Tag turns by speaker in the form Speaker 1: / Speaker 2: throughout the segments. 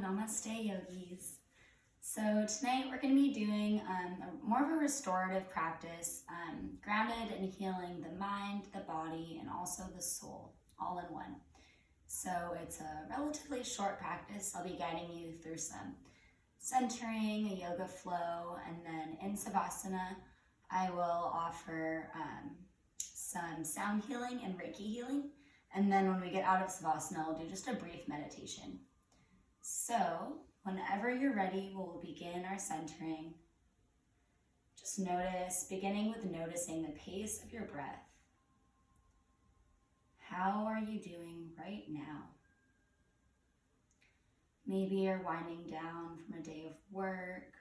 Speaker 1: Namaste yogis. So tonight we're going to be doing more of a restorative practice, grounded in healing the mind, the body, and also the soul, all in one. So it's a relatively short practice. I'll be guiding you through some centering, a yoga flow, and then in Savasana, I will offer some sound healing and Reiki healing. And then when we get out of Savasana, we'll do just a brief meditation. So whenever you're ready, we'll begin our centering. Just notice, beginning with noticing the pace of your breath. How are you doing right now? Maybe you're winding down from a day of work,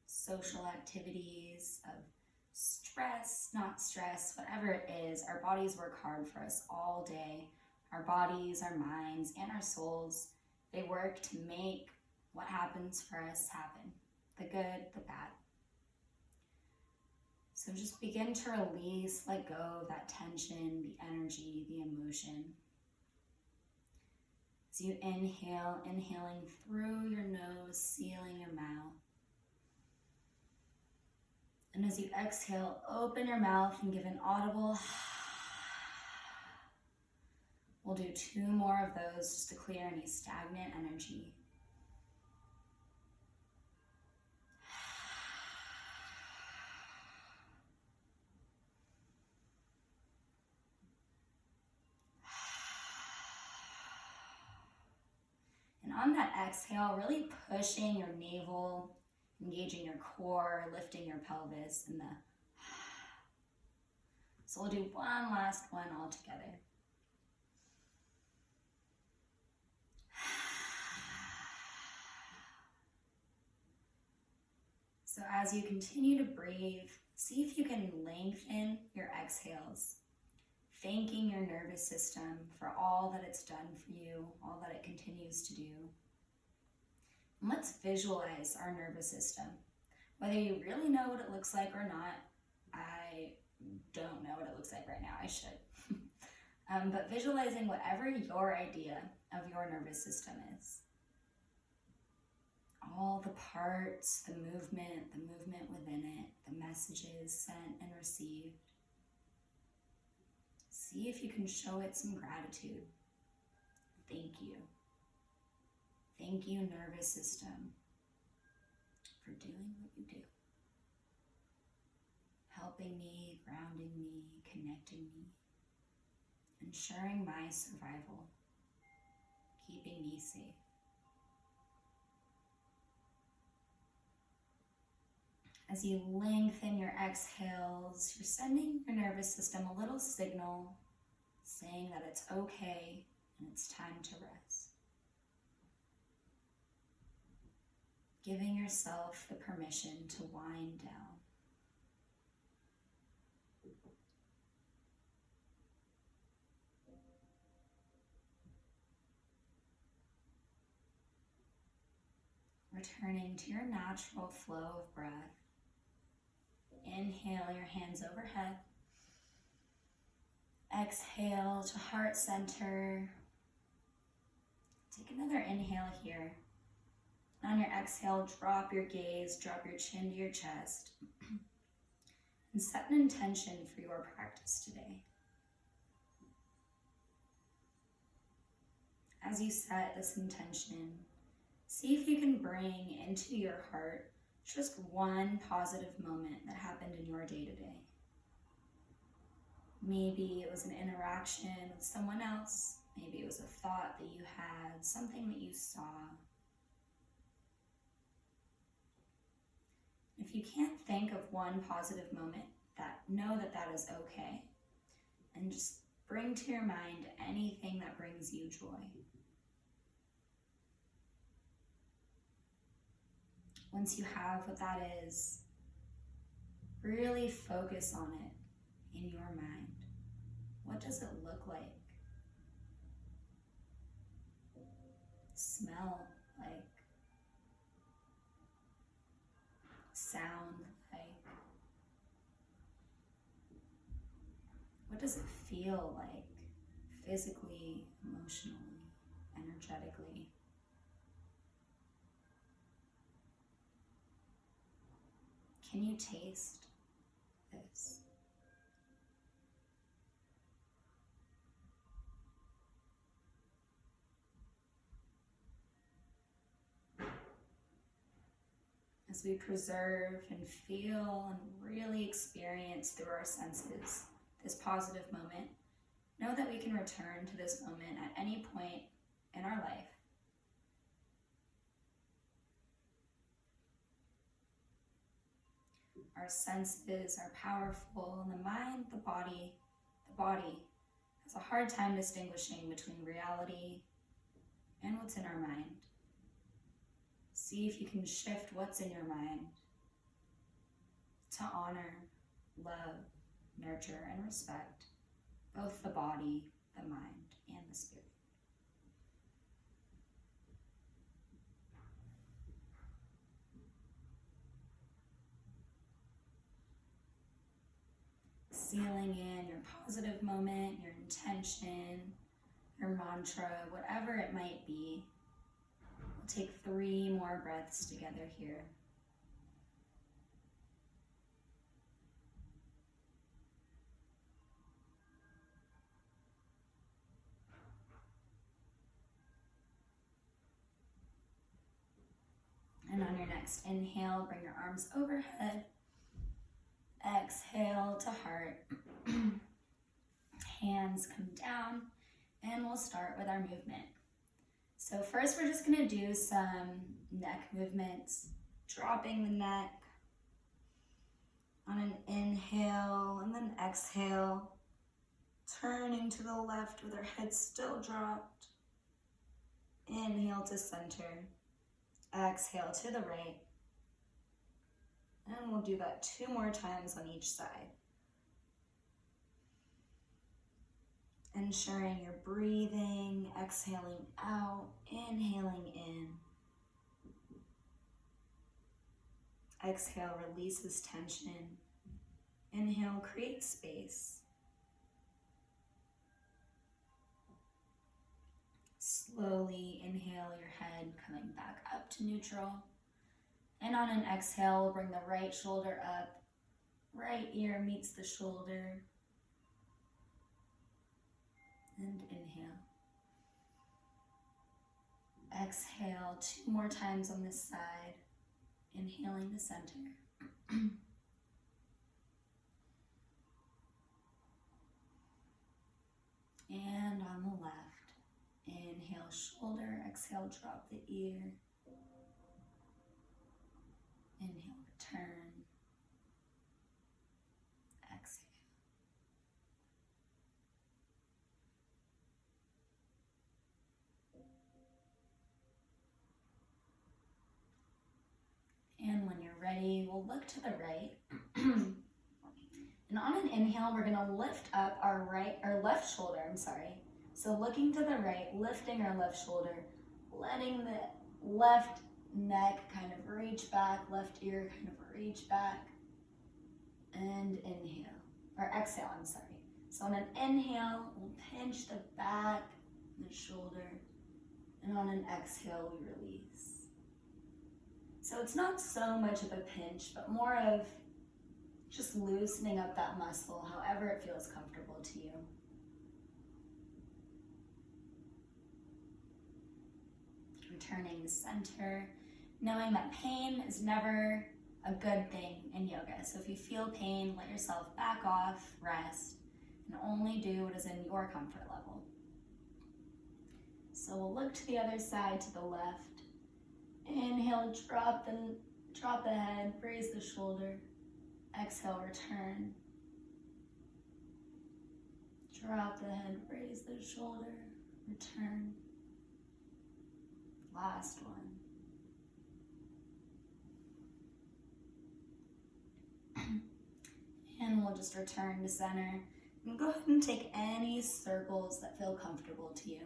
Speaker 1: social activities, of stress, not stress, whatever it is. Our bodies work hard for us all day. Our bodies, our minds, and our souls, they work to make what happens for us happen. The good, the bad. So just begin to release, let go of that tension, the energy, the emotion. As you inhale, inhaling through your nose, sealing your mouth. And as you exhale, open your mouth and give an audible. We'll do 2 more of those just to clear any stagnant energy. And on that exhale, really pushing your navel, engaging your core, lifting your pelvis, and so we'll do one last one all together. So as you continue to breathe, see if you can lengthen your exhales, thanking your nervous system for all that it's done for you, all that it continues to do. And let's visualize our nervous system. Whether you really know what it looks like or not, I don't know what it looks like right now, I should. But visualizing whatever your idea of your nervous system is. All the parts, the movement within it, the messages sent and received. See if you can show it some gratitude. Thank you. Thank you, nervous system, for doing what you do. Helping me, grounding me, connecting me, ensuring my survival, keeping me safe. As you lengthen your exhales, you're sending your nervous system a little signal saying that it's okay and it's time to rest. Giving yourself the permission to wind down. Returning to your natural flow of breath. Inhale your hands overhead. Exhale to heart center. Take another inhale here. On your exhale, drop your gaze, drop your chin to your chest. And set an intention for your practice today. As you set this intention, see if you can bring into your heart just one positive moment that happened in your day-to-day. Maybe it was an interaction with someone else. Maybe it was a thought that you had, something that you saw. If you can't think of one positive moment, know that that is okay. And just bring to your mind anything that brings you joy. Once you have what that is, really focus on it in your mind. What does it look like? Smell like? Sound like? What does it feel like? Physically, emotionally, energetically? Can you taste this? As we preserve and feel and really experience through our senses this positive moment, know that we can return to this moment at any point in our life. Our senses are powerful, and the mind, the body has a hard time distinguishing between reality and what's in our mind. See if you can shift what's in your mind to honor, love, nurture, and respect both the body, the mind, and the spirit. Sealing in your positive moment, your intention, your mantra, whatever it might be. We'll take 3 more breaths together here. And on your next inhale, bring your arms overhead. Exhale to heart. Hands come down, and we'll start with our movement. So first we're just gonna do some neck movements, dropping the neck on an inhale and then exhale, turning to the left with our head still dropped. Inhale to center, exhale to the right. And we'll do that 2 more times on each side. Ensuring you're breathing, exhaling out, inhaling in. Exhale releases tension. Inhale creates space. Slowly inhale your head coming back up to neutral. And on an exhale, bring the right shoulder up. Right ear meets the shoulder. And inhale. Exhale 2 more times on this side. Inhaling to center. And on the left. Inhale shoulder, exhale drop the ear. Inhale return. Exhale. And when you're ready, we'll look to the right. And on an inhale, we're gonna lift up our left shoulder, So looking to the right, lifting our left shoulder, letting the left neck kind of reach back, left ear kind of reach back, and inhale, or exhale, So on an inhale, we'll pinch the back, the shoulder, and on an exhale, we release. So it's not so much of a pinch, but more of just loosening up that muscle, however it feels comfortable to you. Returning to center, knowing that pain is never a good thing in yoga. So if you feel pain, let yourself back off, rest, and only do what is in your comfort level. So we'll look to the other side, to the left. Inhale, drop the head, raise the shoulder. Exhale, return. Drop the head, raise the shoulder, return. Last one. And we'll just return to center. And go ahead and take any circles that feel comfortable to you.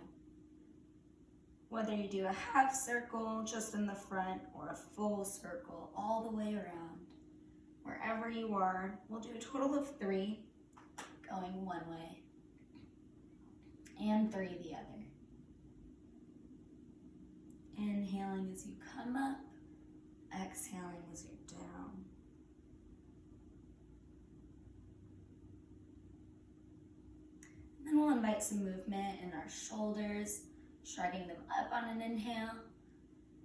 Speaker 1: Whether you do a half circle just in the front or a full circle all the way around. Wherever you are, we'll do a total of 3, going one way, and 3 the other. Inhaling as you come up, exhaling as you're down. get some movement in our shoulders, shrugging them up on an inhale,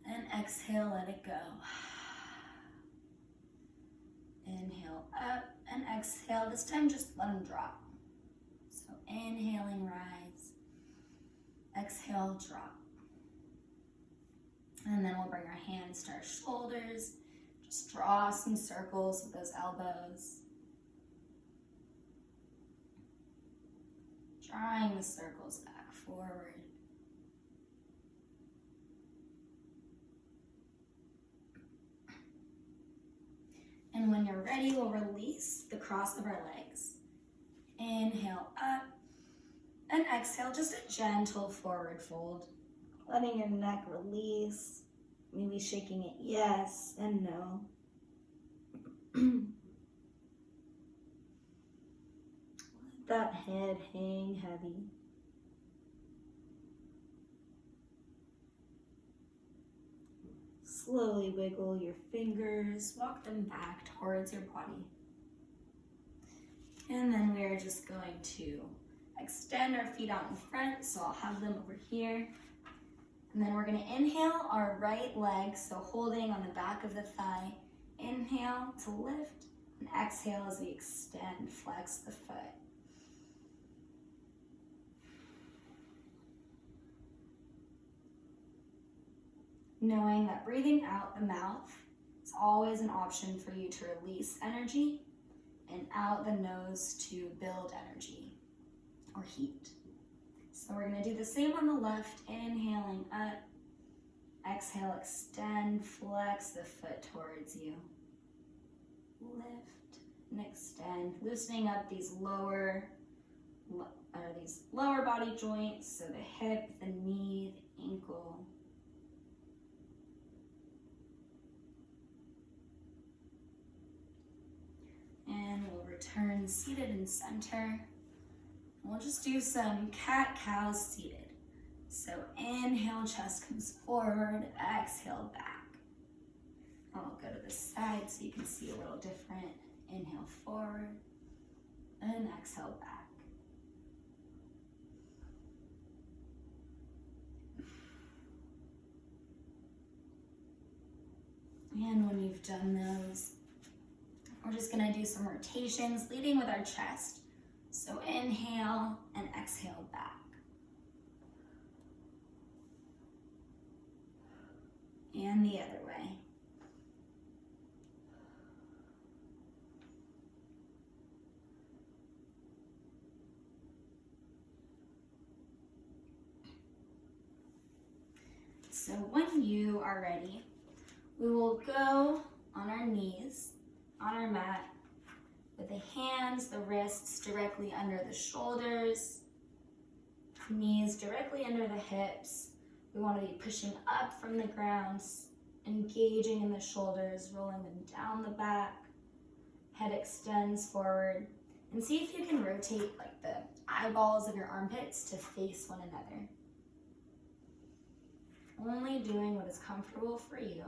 Speaker 1: and exhale, let it go. Inhale up and exhale. This time just let them drop. So inhaling, rise. Exhale, drop. And then we'll bring our hands to our shoulders. Just draw some circles with those elbows. Drawing the circles back forward. And when you're ready, we'll release the cross of our legs. Inhale up and exhale, just a gentle forward fold. Letting your neck release, maybe shaking it yes and no. Let that head hang heavy. Slowly wiggle your fingers, walk them back towards your body. And then we're just going to extend our feet out in front, so I'll have them over here. And then we're going to inhale our right leg, so holding on the back of the thigh. Inhale to lift, and exhale as we extend, flex the foot. Knowing that breathing out the mouth is always an option for you to release energy, and out the nose to build energy or heat. So we're going to do the same on the left, inhaling up, exhale, extend, flex the foot towards you. Lift and extend, loosening up these lower body joints, so the hip, the knee, the ankle. And we'll return seated in center. We'll just do some cat-cows seated. So inhale, chest comes forward, exhale, back. I'll go to the side so you can see a little different. Inhale forward, and exhale back. And when you've done those, we're just gonna do some rotations, leading with our chest. So inhale and exhale back. And the other way. So when you are ready, we will go on our knees, on our mat, with the hands, the wrists directly under the shoulders, knees directly under the hips. We want to be pushing up from the ground, engaging in the shoulders, rolling them down the back. Head extends forward. And see if you can rotate like the eyeballs of your armpits to face one another. Only doing what is comfortable for you.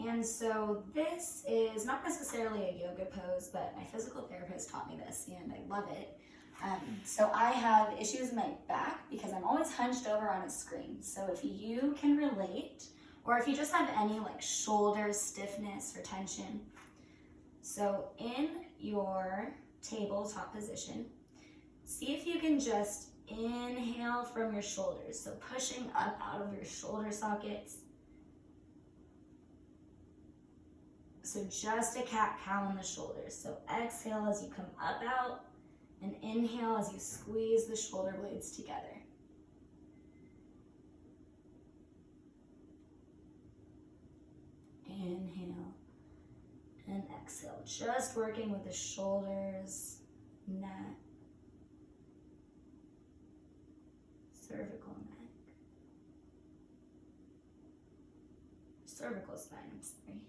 Speaker 1: And so this is not necessarily a yoga pose, but my physical therapist taught me this and I love it. So I have issues in my back because I'm always hunched over on a screen. So if you can relate, or if you just have any like shoulder stiffness or tension, so in your tabletop position, see if you can just inhale from your shoulders. So pushing up out of your shoulder sockets. So just a cat-cow in the shoulders. So exhale as you come up out, and inhale as you squeeze the shoulder blades together. Inhale and exhale. Just working with the shoulders, neck, cervical neck, cervical spine, I'm sorry.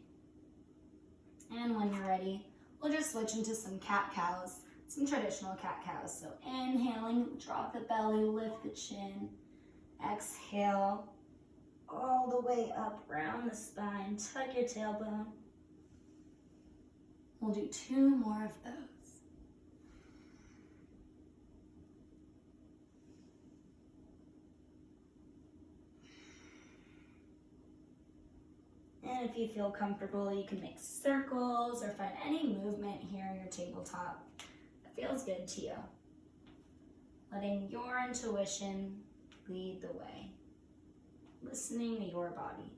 Speaker 1: And when you're ready, we'll just switch into some cat-cows, some traditional cat-cows. So inhaling, drop the belly, lift the chin. Exhale, all the way up, round the spine, tuck your tailbone. We'll do 2 more of those. if you feel comfortable, you can make circles or find any movement here on your tabletop that feels good to you. Letting your intuition lead the way. Listening to your body.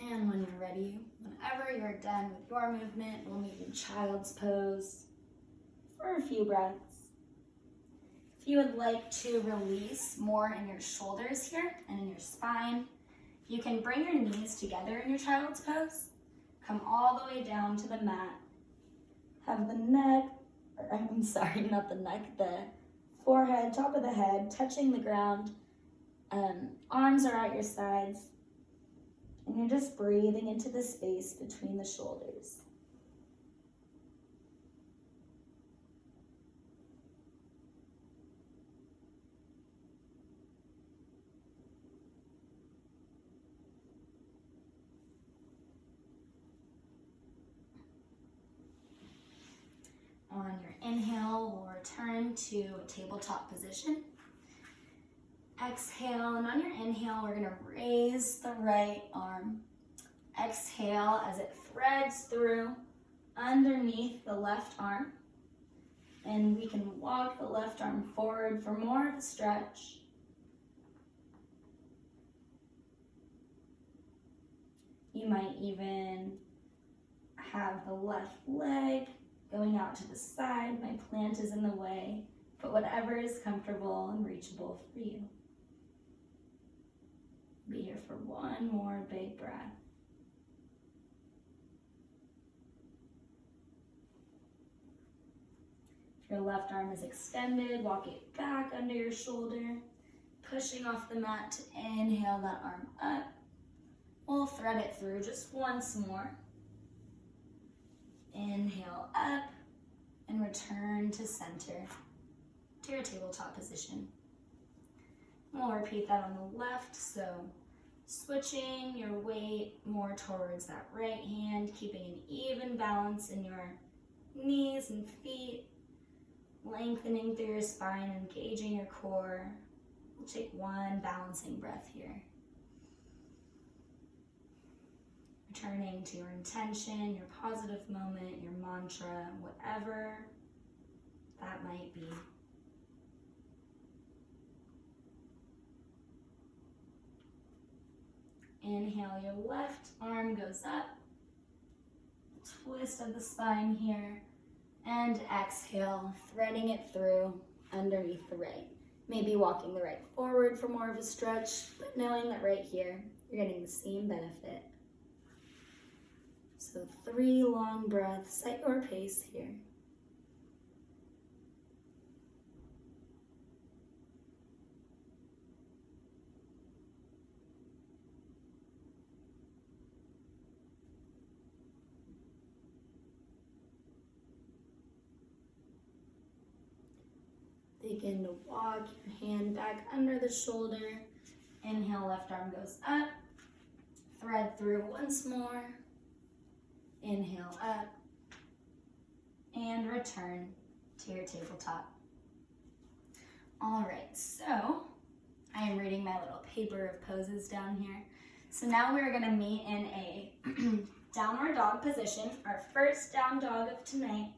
Speaker 1: And when you're ready, whenever you're done with your movement, we'll meet in child's pose for a few breaths. If you would like to release more in your shoulders here and in your spine, you can bring your knees together in your child's pose. Come all the way down to the mat. Have the neck, the forehead, top of the head, touching the ground. Arms are at your sides. And you're just breathing into the space between the shoulders. On your inhale, we'll return to a tabletop position. Exhale, and on your inhale, we're going to raise the right arm. Exhale as it threads through underneath the left arm. And we can walk the left arm forward for more of a stretch. You might even have the left leg going out to the side. My plant is in the way, but whatever is comfortable and reachable for you. Be here for one more big breath. If your left arm is extended, walk it back under your shoulder, pushing off the mat to inhale that arm up. We'll thread it through just once more. Inhale up and return to center, to your tabletop position. We'll repeat that on the left, so switching your weight more towards that right hand, keeping an even balance in your knees and feet, lengthening through your spine, engaging your core. We'll take one balancing breath here. Returning to your intention, your positive moment, your mantra, whatever that might be. Inhale, your left arm goes up. Twist of the spine here. And exhale, threading it through underneath the right. Maybe walking the right forward for more of a stretch, but knowing that right here, you're getting the same benefit. So 3 long breaths at your pace here. Begin to walk your hand back under the shoulder. Inhale, left arm goes up. Thread through once more. Inhale up. And return to your tabletop. All right, so I am reading my little paper of poses down here. So now we're gonna meet in a downward dog position, our first down dog of tonight.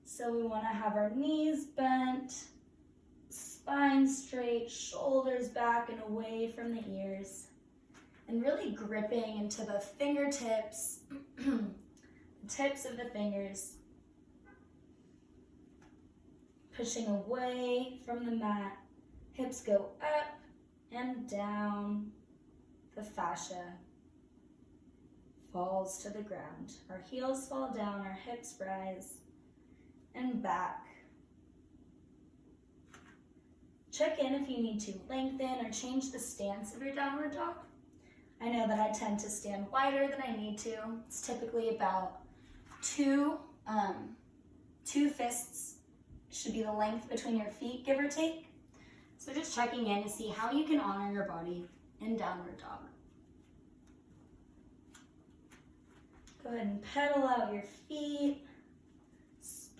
Speaker 1: So we want to have our knees bent, spine straight, shoulders back and away from the ears, and really gripping into the fingertips, the tips of the fingers, pushing away from the mat. Hips go up and down. The fascia falls to the ground. Our heels fall down, our hips rise. And back. Check in if you need to lengthen or change the stance of your downward dog. I know that I tend to stand wider than I need to. It's typically about two fists should be the length between your feet, give or take. So just checking in to see how you can honor your body in downward dog. Go ahead and pedal out your feet.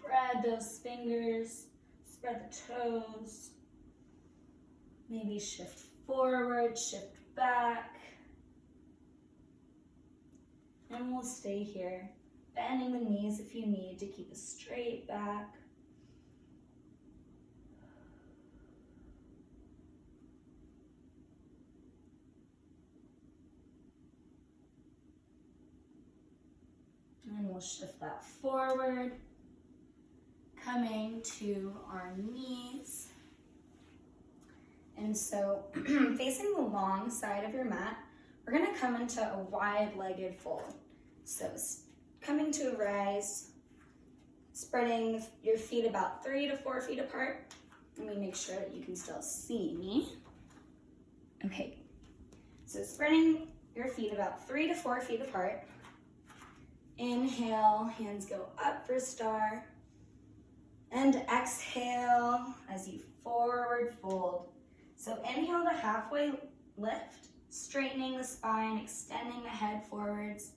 Speaker 1: Spread those fingers, spread the toes. Maybe shift forward, shift back. And we'll stay here, bending the knees if you need to keep a straight back. And we'll shift that forward, coming to our knees. And so facing the long side of your mat, we're gonna come into a wide-legged fold. So coming to a rise, spreading your feet about 3 to 4 feet apart. Let me make sure that you can still see me. Okay, so spreading your feet about 3 to 4 feet apart. Inhale, hands go up for star. And exhale as you forward fold. So inhale to halfway lift, straightening the spine, extending the head forwards.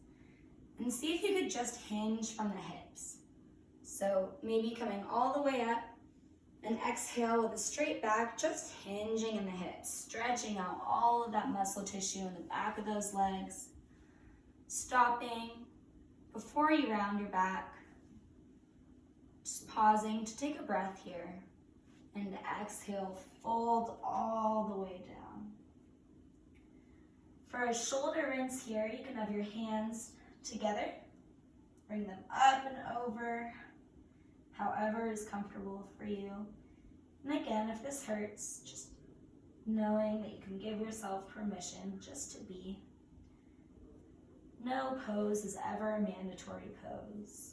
Speaker 1: And see if you could just hinge from the hips. So maybe coming all the way up, and exhale with a straight back, just hinging in the hips, stretching out all of that muscle tissue in the back of those legs. Stopping before you round your back, just pausing to take a breath here, and exhale, fold all the way down. For a shoulder rinse here, you can have your hands together, bring them up and over, however is comfortable for you. And again, if this hurts, just knowing that you can give yourself permission just to be. No pose is ever a mandatory pose.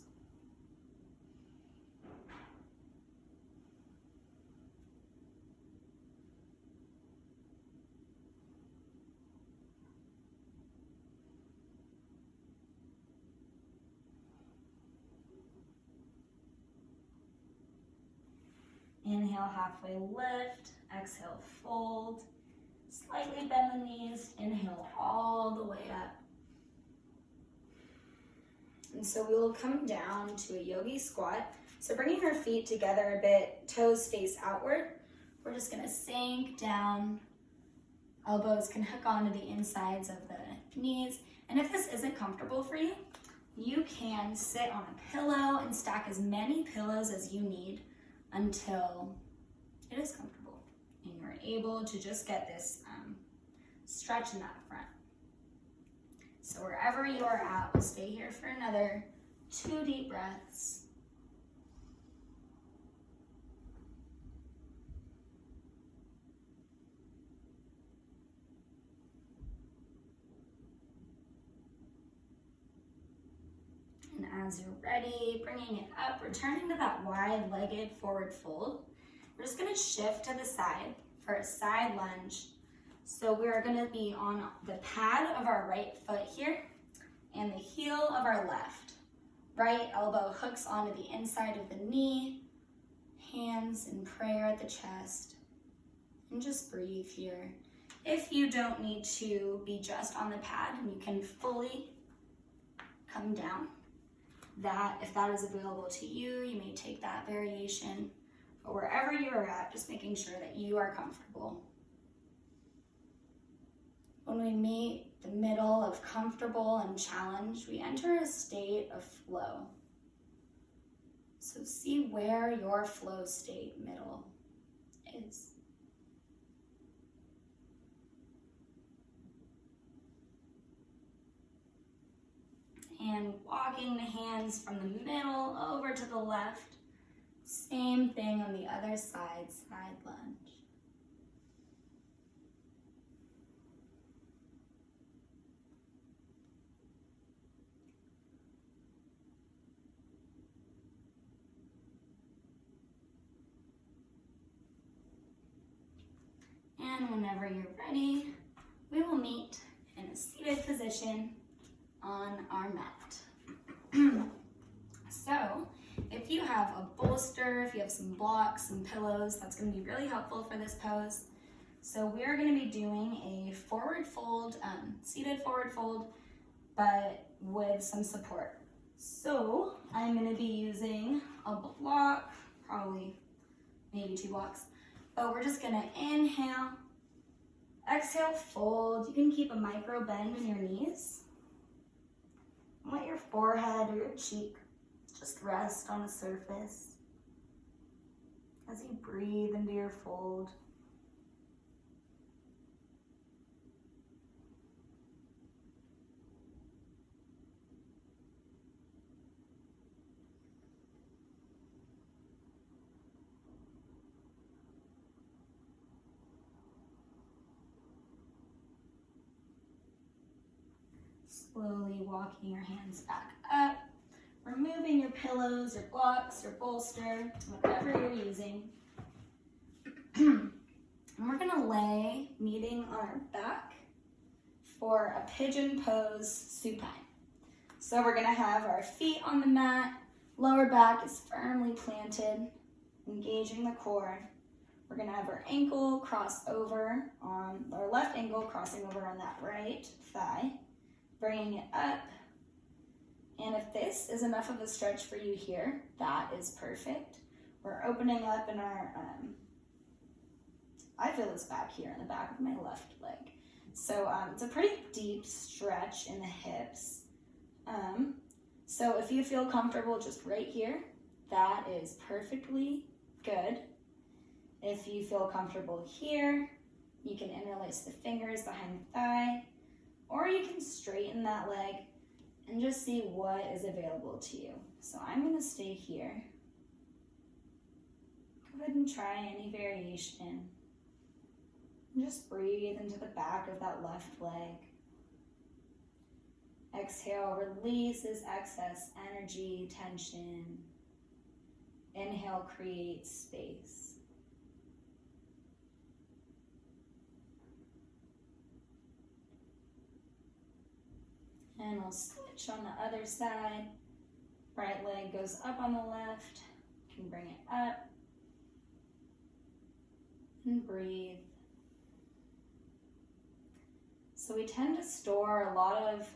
Speaker 1: Inhale, halfway lift. Exhale, fold. Slightly bend the knees. Inhale all the way up. And so we will come down to a yogi squat. So bringing our feet together a bit, toes face outward. We're just gonna sink down. Elbows can hook onto the insides of the knees. And if this isn't comfortable for you, you can sit on a pillow and stack as many pillows as you need until it is comfortable and you're able to just get this stretch in that front. So wherever you are at, we'll stay here for another 2 deep breaths. And as you're ready, bringing it up, returning to that wide-legged forward fold. We're just gonna shift to the side for a side lunge. So we're gonna be on the pad of our right foot here and the heel of our left. Right elbow hooks onto the inside of the knee, hands in prayer at the chest, and just breathe here. If you don't need to be just on the pad and you can fully come down, if that is available to you, you may take that variation. But wherever you are at, just making sure that you are comfortable. When we meet the middle of comfortable and challenge, we enter a state of flow. So see where your flow state middle is. And walking the hands from the middle over to the left. Same thing on the other side, side lunge. And whenever you're ready, we will meet in a seated position on our mat. So, if you have a bolster, if you have some blocks, some pillows, that's going to be really helpful for this pose. So we're going to be doing a forward fold, seated forward fold, but with some support. So I'm going to be using a block, probably maybe 2 blocks, but we're just going to inhale, exhale, fold. You can keep a micro bend in your knees. Let your forehead or your cheek just rest on a surface as you breathe into your fold. Slowly walking your hands back up, removing your pillows, your blocks, your bolster, whatever you're using. And we're gonna lay meeting on our back for a pigeon pose supine. So we're gonna have our feet on the mat, lower back is firmly planted, engaging the core. We're gonna have our ankle cross over on our left ankle, crossing over on that right thigh. Bringing it up, and if this is enough of a stretch for you here, that is perfect. We're opening up in our, I feel this back here in the back of my left leg. So it's a pretty deep stretch in the hips. So if you feel comfortable just right here, that is perfectly good. If you feel comfortable here, you can interlace the fingers behind the thigh, or you can straighten that leg and just see what is available to you. So I'm gonna stay here. Go ahead and try any variation. And just breathe into the back of that left leg. Exhale, release this excess energy, tension. Inhale, create space. And we'll switch on the other side. Right leg goes up on the left. You can bring it up. And breathe. So we tend to store a lot of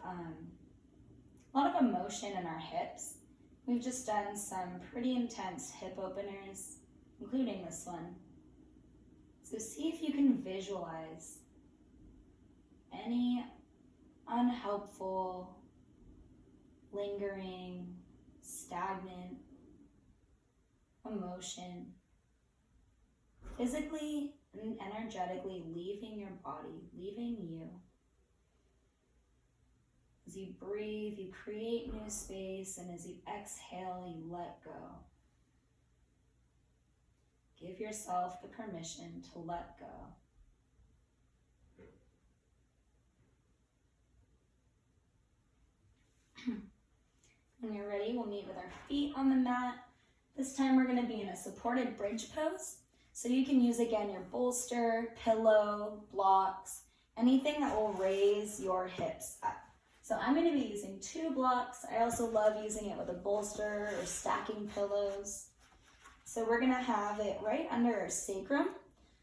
Speaker 1: emotion in our hips. We've just done some pretty intense hip openers, including this one. So see if you can visualize any unhelpful, lingering, stagnant emotion physically and energetically leaving your body, leaving you. As you breathe, you create new space, and as you exhale, you let go. Give yourself the permission to let go. When you're ready, we'll meet with our feet on the mat. This time we're going to be in a supported bridge pose. So you can use, again, your bolster, pillow, blocks, anything that will raise your hips up. So I'm going to be using 2 blocks. I also love using it with a bolster or stacking pillows. So we're going to have it right under our sacrum.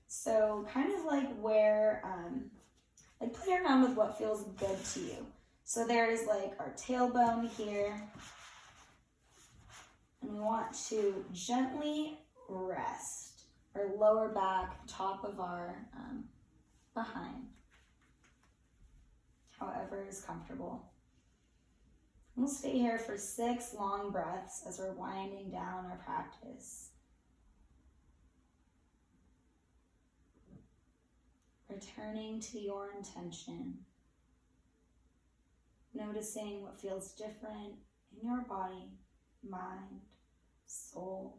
Speaker 1: So kind of like where, like play around with what feels good to you. So there's like our tailbone here, and we want to gently rest our lower back, top of our behind, however is comfortable. We'll stay here for 6 long breaths as we're winding down our practice. Returning to your intention. Noticing what feels different in your body, mind, soul,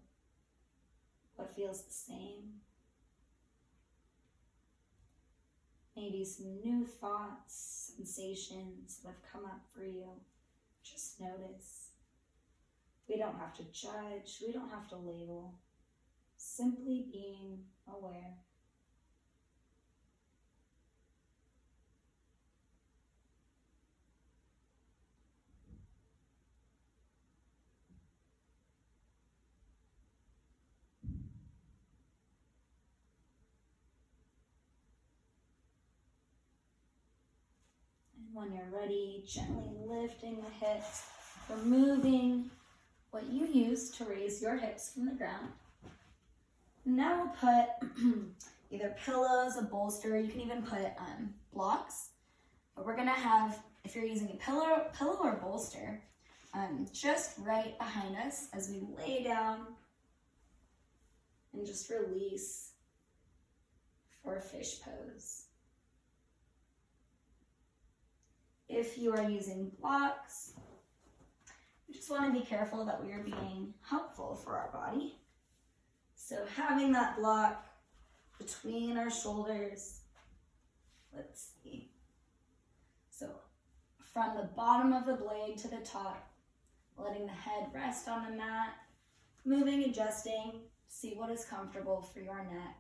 Speaker 1: what feels the same. Maybe some new thoughts, sensations that have come up for you. Just notice. We don't have to judge, we don't have to label. Simply being aware. When you're ready, gently lifting the hips, removing what you use to raise your hips from the ground. Now we'll put either pillows, a bolster, you can even put blocks. But we're gonna have if you're using a pillow or bolster, just right behind us as we lay down and just release for fish pose. If you are using blocks, we just want to be careful that we are being helpful for our body. So having that block between our shoulders, let's see. So from the bottom of the blade to the top, letting the head rest on the mat, moving, adjusting, see what is comfortable for your neck.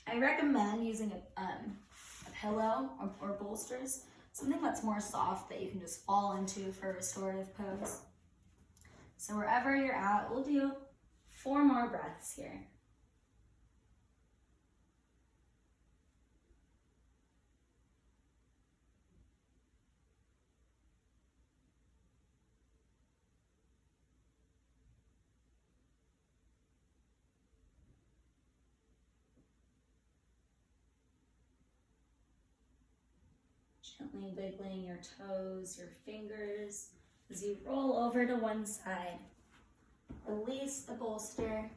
Speaker 1: I recommend using a pillow or bolsters, something that's more soft that you can just fall into for a restorative pose. So wherever you're at, we'll do 4 more breaths here. Gently wiggling your toes, your fingers, as you roll over to one side. Release the bolster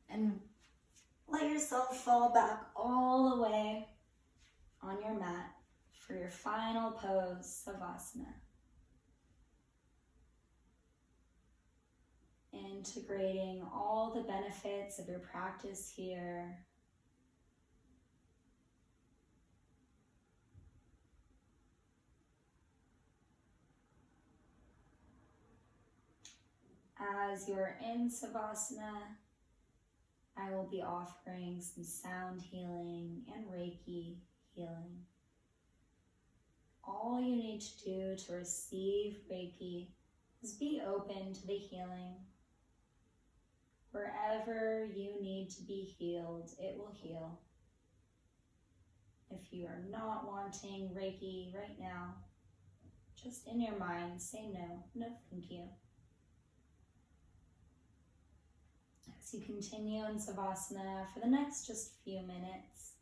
Speaker 1: and let yourself fall back all the way on your mat for your final pose, Savasana. Integrating all the benefits of your practice here. As you're in Savasana, I will be offering some sound healing and Reiki healing. All you need to do to receive Reiki is be open to the healing. Wherever you need to be healed, it will heal. If you are not wanting Reiki right now, just in your mind, say no, no thank you. As you continue in Savasana for the next just few minutes,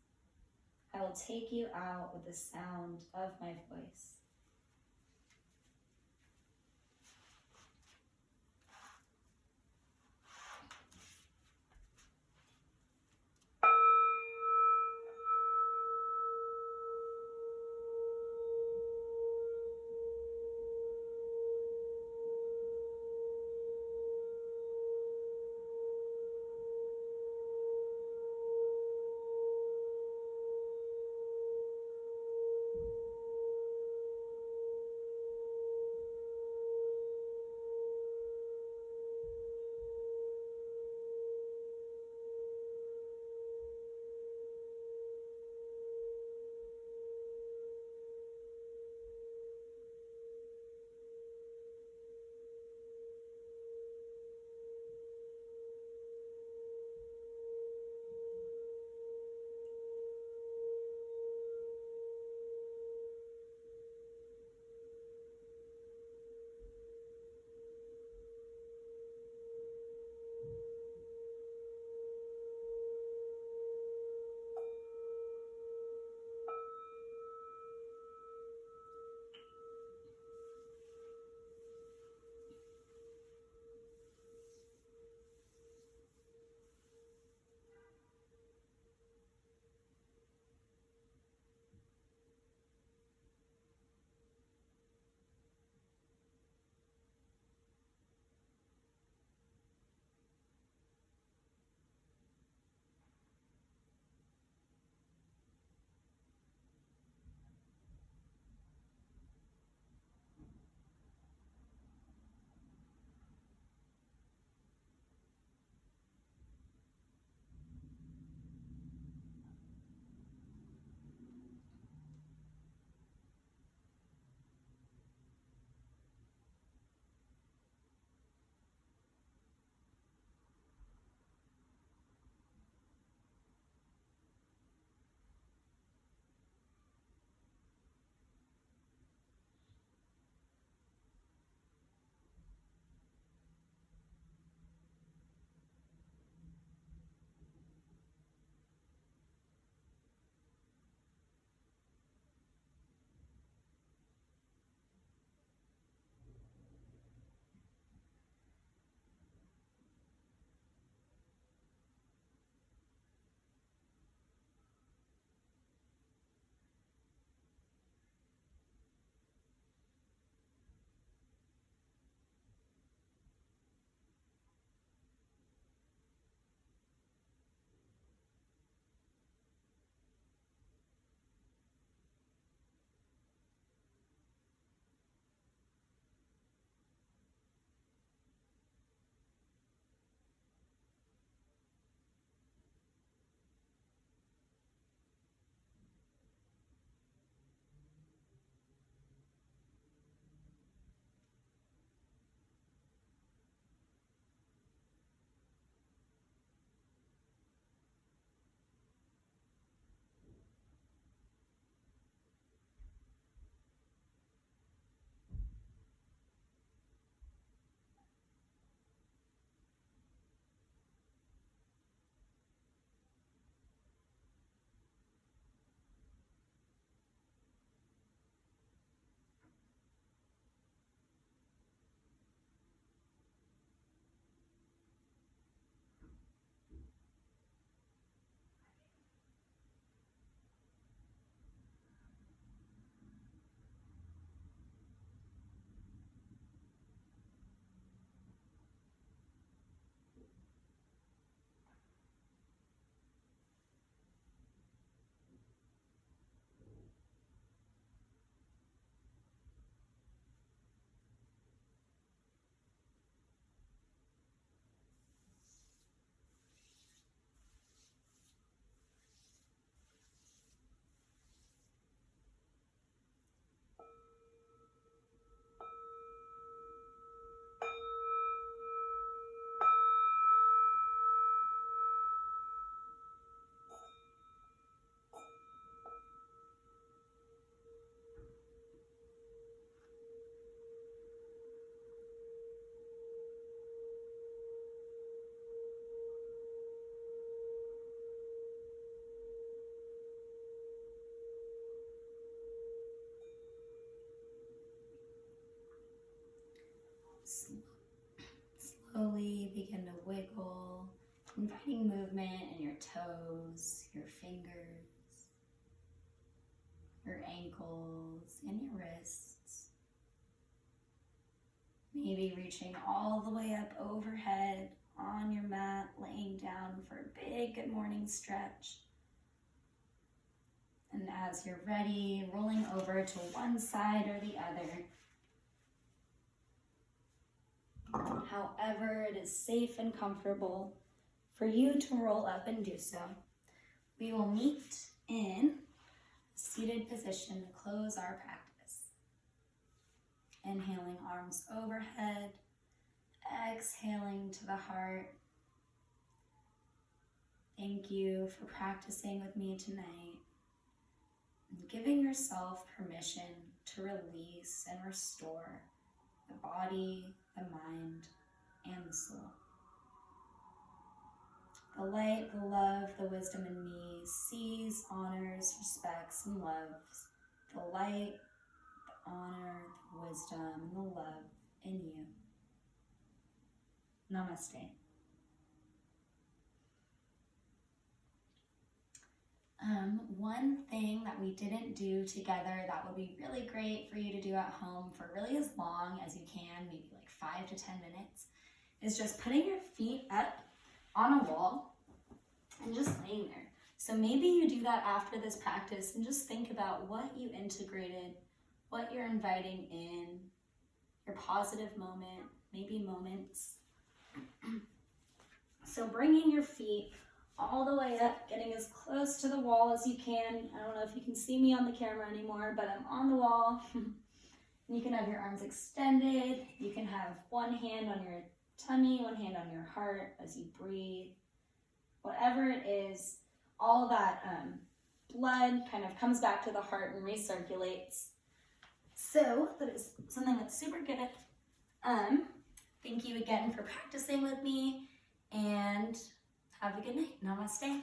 Speaker 1: I will take you out with the sound of my voice. slowly begin to wiggle, inviting movement in your toes, your fingers, your ankles, and your wrists. Maybe reaching all the way up overhead on your mat, laying down for a big good morning stretch. And as you're ready, rolling over to one side or the other. However it is safe and comfortable for you to roll up and do so. We will meet in a seated position to close our practice. Inhaling, arms overhead. Exhaling to the heart. Thank you for practicing with me tonight. And giving yourself permission to release and restore the body, the mind, and the soul. The light, the love, the wisdom in me sees, honors, respects, and loves the light, the honor, the wisdom, and the love in you. Namaste. One thing that we didn't do together that would be really great for you to do at home for really as long as you can, maybe like 5 to 10 minutes, is just putting your feet up on a wall and just laying there. So maybe you do that after this practice and just think about what you integrated, what you're inviting in, your positive moment, maybe moments. So bringing your feet all the way up, getting as close to the wall as you can. I don't know if you can see me on the camera anymore, but I'm on the wall. You can have your arms extended. You can have one hand on your tummy, one hand on your heart as you breathe. Whatever it is, all that blood kind of comes back to the heart and recirculates. So that is something that's super good. Thank you again for practicing with me, and have a good night. Namaste.